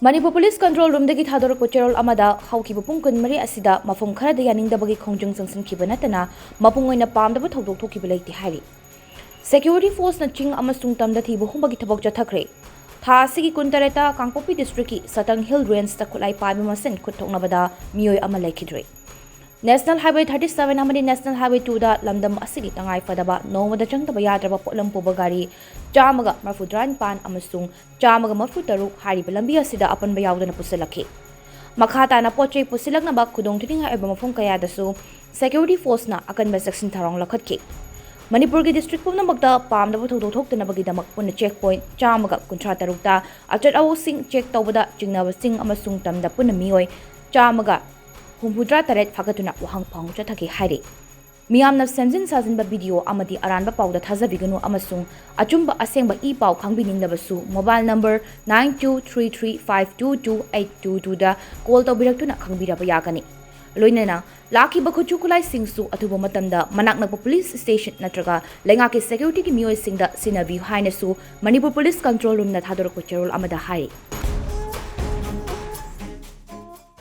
Manipur Police Control Room dagi thadorok cherol amada hauki bupung kunmari asida mafum khara da yaning da bagi khongjung sangsin khiba natana mapung oina pamdaba thodok thokiba leiti hairi Security Force na Ching Amasung Tamda Thiba Humbagi Thabak Chathakhakre tha sigi kuntareta Kangpopi District ki Satang Hill Range ta khulai paiba masen khuthoknabada miyoi ama laikhidre National Highway 37 amadi National Highway 2 da lamdam asigi tangai fadaba nomada changtaba yadraba potlam puba gari chamaga marfudran pan amasung chamaga marfutaruk hariba lambi asida apanba yawdana pusilakhi makhata na poche pusilaknaba khudong thininga eba mafum kaya dasu security force na akanba section tharong lakhatki Manipur ki district pumna magda pamdaba thodok thoktana bagi damak punna checkpoint chamaga kuntra tarukta achat awu sing check tawbada jingnaba sing amasung tamda punna mioi chamaga Humbudra taret fagatuna wahang pang chathaki hairi miyamna semjin sajinba video amadi aranba pawda thazabiganu amasung achumba asengba I paw khangbininglabsu mobile number 9233522822 da call tawbiraktuna khangbiraba yakani loinana lakhi bakhuchu kulai singsu athuba matamda manaknakpa police station natraga lenga ki security ki miyoi singda sinabi hainasu Manipur Police Control Room na thadorok cherol amada hai